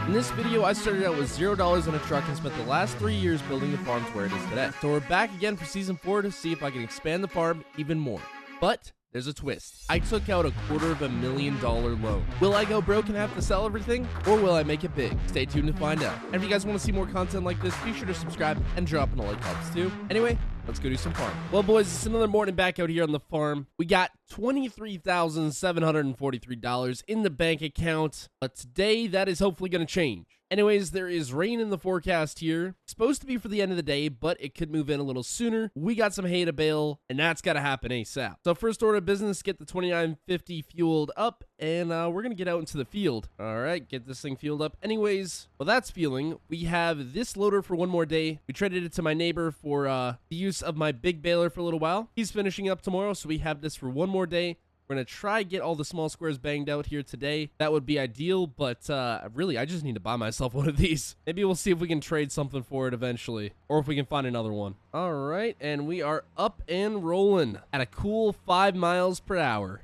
In this video, I started out with $0 in a truck and spent the last 3 years building the farm to where it is today. So we're back again for season 4 to see if I can expand the farm even more. But there's a twist. I took out a $250,000 loan. Will I go broke and have to sell everything? Or will I make it big? Stay tuned to find out. And if you guys want to see more content like this, be sure to subscribe and drop in a like helps too. Anyway, let's go do some farm. Well, boys, it's another morning back out here on the farm. We got $23,743 in the bank account. But today, that is hopefully going to change. Anyways, there is rain in the forecast here. It's supposed to be for the end of the day, but it could move in a little sooner. We got some hay to bale, and that's got to happen ASAP. So first order of business, get the 2950 fueled up, and we're going to get out into the field. All right, get this thing fueled up. Anyways, while that's fueling, we have this loader for one more day. We traded it to my neighbor for the use of my big baler for a little while. He's finishing up tomorrow, so we have this for one more day. We're going to try get all the small squares banged out here today. That would be ideal, but really, I just need to buy myself one of these. Maybe we'll see if we can trade something for it eventually, or if we can find another one. All right, and we are up and rolling at a cool 5 miles per hour.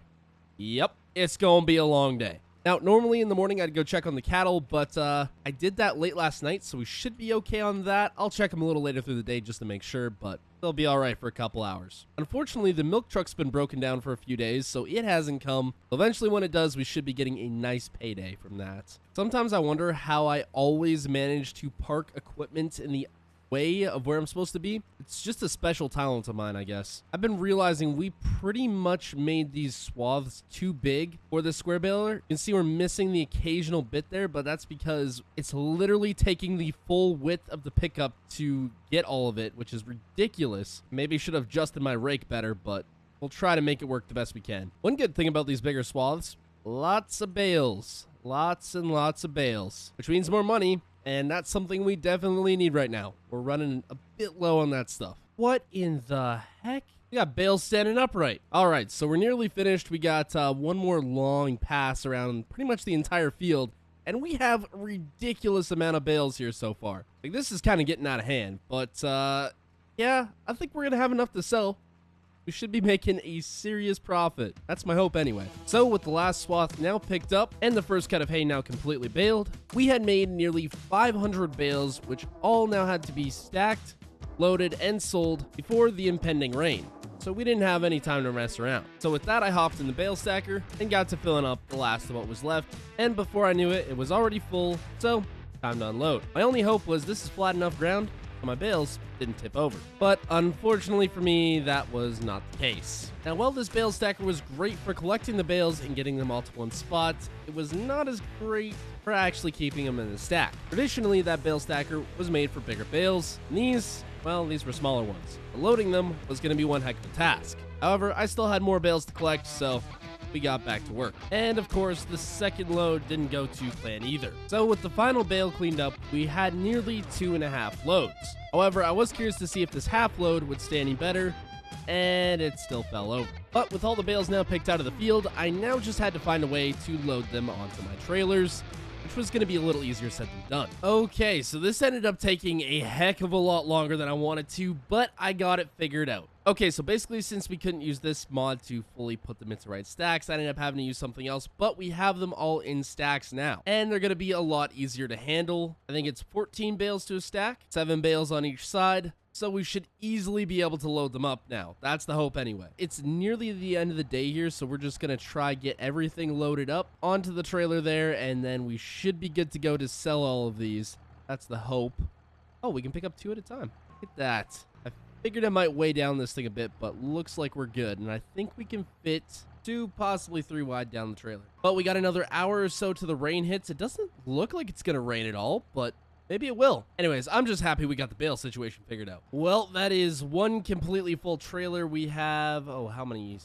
Yep, it's going to be a long day. Now, normally in the morning, I'd go check on the cattle, but I did that late last night, so we should be okay on that. I'll check them a little later through the day just to make sure, but they'll be all right for a couple hours. Unfortunately, the milk truck's been broken down for a few days, so it hasn't come. Eventually, when it does, we should be getting a nice payday from that. Sometimes I wonder how I always manage to park equipment in the way of where I'm supposed to be. It's just a special talent of mine, I guess. I've been realizing we pretty much made these swaths too big for the square baler. You can see we're missing the occasional bit there, but that's because it's literally taking the full width of the pickup to get all of it, which is ridiculous. Maybe I should have adjusted my rake better, but we'll try to make it work the best we can. One good thing about these bigger swaths, lots of bales. Lots and lots of bales, which means more money. And that's something we definitely need right now. We're running a bit low on that stuff. What in the heck? We got bales standing upright. All right, so we're nearly finished. We got one more long pass around pretty much the entire field. And we have a ridiculous amount of bales here so far. Like, this is kind of getting out of hand. But, yeah, I think we're going to have enough to sell. We should be making a serious profit. That's my hope anyway. So with the last swath now picked up and the first cut of hay now completely baled, we had made nearly 500 bales, which all now had to be stacked, loaded, and sold before the impending rain. So we didn't have any time to mess around. So with that, I hopped in the bale stacker and got to filling up the last of what was left. And before I knew it, it was already full. So time to unload. My only hope was this is flat enough ground my bales didn't tip over. But unfortunately for me, that was not the case. Now, while this bale stacker was great for collecting the bales and getting them all to one spot, it was not as great for actually keeping them in the stack. Traditionally, that bale stacker was made for bigger bales, and these were smaller ones. But loading them was going to be one heck of a task. However, I still had more bales to collect, so we got back to work. And of course, the second load didn't go to plan either. So with the final bale cleaned up, we had nearly 2.5 loads. However, I was curious to see if this half load would stay any better, and it still fell over. But with all the bales now picked out of the field, I now just had to find a way to load them onto my trailers, which was going to be a little easier said than done. Okay, so this ended up taking a heck of a lot longer than I wanted to, but I got it figured out. Okay, so basically, since we couldn't use this mod to fully put them into right stacks, I ended up having to use something else, but we have them all in stacks now, and they're going to be a lot easier to handle. I think it's 14 bales to a stack, 7 bales on each side, so we should easily be able to load them up now. That's the hope anyway. It's nearly the end of the day here, so we're just going to try get everything loaded up onto the trailer there, and then we should be good to go to sell all of these. That's the hope. Oh, we can pick up 2 at a time. Look at that. Figured I might weigh down this thing a bit, but looks like we're good, and I think we can fit 2, possibly 3 wide down the trailer. But we got another hour or so till the rain hits. It doesn't look like it's gonna rain at all, but maybe it will. Anyways, I'm just happy we got the bale situation figured out. Well, that is one completely full trailer. We have, oh, how many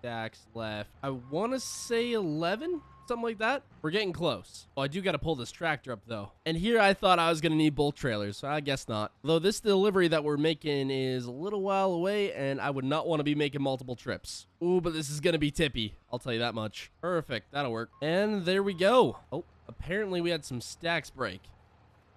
stacks left? I want to say 11? Something like that. We're getting close. Oh, I do got to pull this tractor up though. And here I thought I was going to need both trailers. So I guess not. Though this delivery that we're making is a little while away and I would not want to be making multiple trips. Ooh, but this is going to be tippy. I'll tell you that much. Perfect. That'll work. And there we go. Oh, apparently we had some stacks break.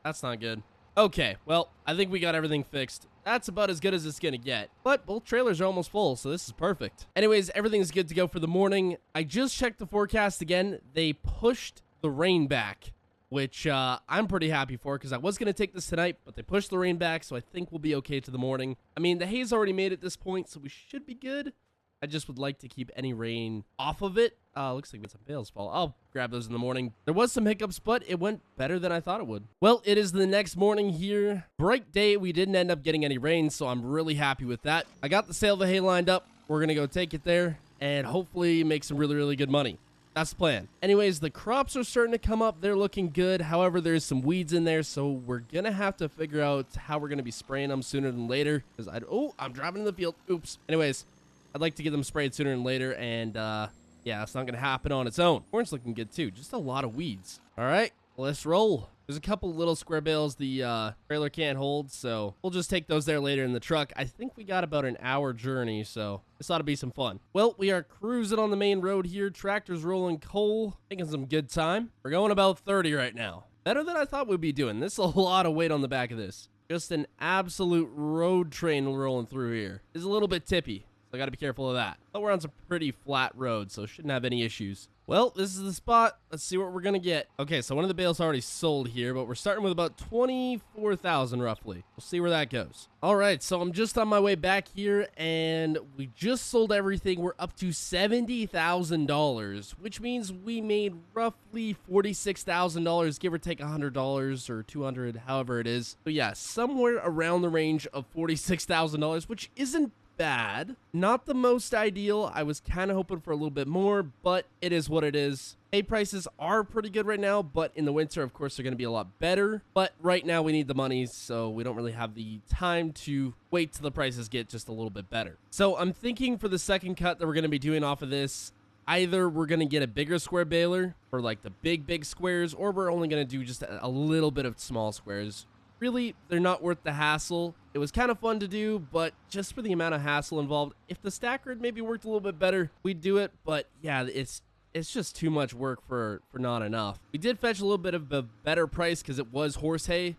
That's not good. Okay, well, I think we got everything fixed. That's about as good as it's gonna get. But both trailers are almost full, so this is perfect. Anyways, everything's good to go for the morning. I just checked the forecast again. They pushed the rain back, which I'm pretty happy for because I was going to take this tonight, but they pushed the rain back, so I think we'll be okay to the morning. I mean, the hay's already made at this point, so we should be good. I just would like to keep any rain off of it. Looks like we had some bales fall. I'll grab those in the morning. There was some hiccups, but it went better than I thought it would. Well, it is the next morning here. Bright day. We didn't end up getting any rain, so I'm really happy with that. I got the sale of the hay lined up. We're going to go take it there and hopefully make some really, really good money. That's the plan. Anyways, the crops are starting to come up. They're looking good. However, there's some weeds in there, so we're going to have to figure out how we're going to be spraying them sooner than later. Because I'm driving in the field. Oops. Anyways, I'd like to get them sprayed sooner than later, and yeah, it's not going to happen on its own. Corn's looking good, too. Just a lot of weeds. All right, let's roll. There's a couple little square bales the trailer can't hold, so we'll just take those there later in the truck. I think we got about an hour journey, so this ought to be some fun. Well, we are cruising on the main road here. Tractor's rolling coal, making some good time. We're going about 30 right now. Better than I thought we'd be doing. This is a lot of weight on the back of this. Just an absolute road train rolling through here. It's a little bit tippy. I got to be careful of that. But we're on some pretty flat roads, so shouldn't have any issues. Well, this is the spot. Let's see what we're going to get. Okay, so one of the bales already sold here, but we're starting with about 24,000 roughly. We'll see where that goes. All right, so I'm just on my way back here, and we just sold everything. We're up to $70,000, which means we made roughly $46,000, give or take $100 or $200, however it is. So yeah, somewhere around the range of $46,000, which isn't bad. Not the most ideal. I was kind of hoping for a little bit more, but it is what it is. Hay prices are pretty good right now, but in the winter, of course, they're going to be a lot better. But right now, we need the money, so we don't really have the time to wait till the prices get just a little bit better. So I'm thinking for the second cut that we're going to be doing off of this, either we're going to get a bigger square baler for like the big squares, or we're only going to do just a little bit of small squares. Really, they're not worth the hassle. It was kind of fun to do, but just for the amount of hassle involved, if the stacker had maybe worked a little bit better, we'd do it. But yeah, it's just too much work for not enough. We did fetch a little bit of a better price because it was horse hay.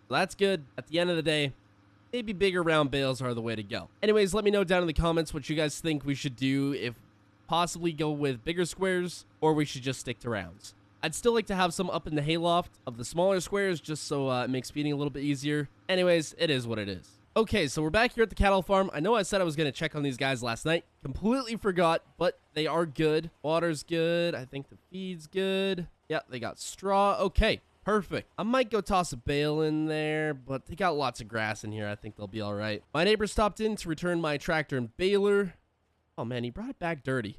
So that's good. At the end of the day, maybe bigger round bales are the way to go. Anyways, let me know down in the comments what you guys think we should do, if possibly go with bigger squares or we should just stick to rounds. I'd still like to have some up in the hayloft of the smaller squares just so it makes feeding a little bit easier. Anyways, it is what it is. Okay, so we're back here at the cattle farm. I know I said I was going to check on these guys last night. Completely forgot, but they are good. Water's good. I think the feed's good. Yep, they got straw. Okay, perfect. I might go toss a bale in there, but they got lots of grass in here. I think they'll be all right. My neighbor stopped in to return my tractor and baler. Oh, man, he brought it back dirty.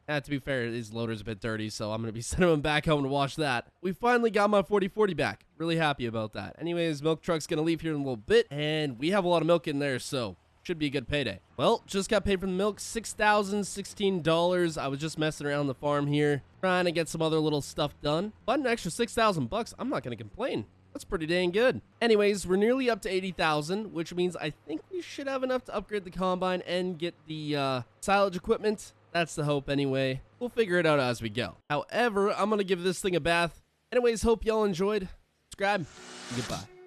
To be fair, his loader's a bit dirty, so I'm going to be sending him back home to wash that. We finally got my 4040 back. Really happy about that. Anyways, milk truck's going to leave here in a little bit, and we have a lot of milk in there, so should be a good payday. Well, just got paid for the milk, $6,016. I was just messing around the farm here, trying to get some other little stuff done. But an extra $6,000, I'm not going to complain. That's pretty dang good. Anyways, we're nearly up to 80,000, which means I think we should have enough to upgrade the combine and get the silage equipment. That's the hope anyway. We'll figure it out as we go. However, I'm going to give this thing a bath. Anyways, hope y'all enjoyed. Subscribe. Goodbye.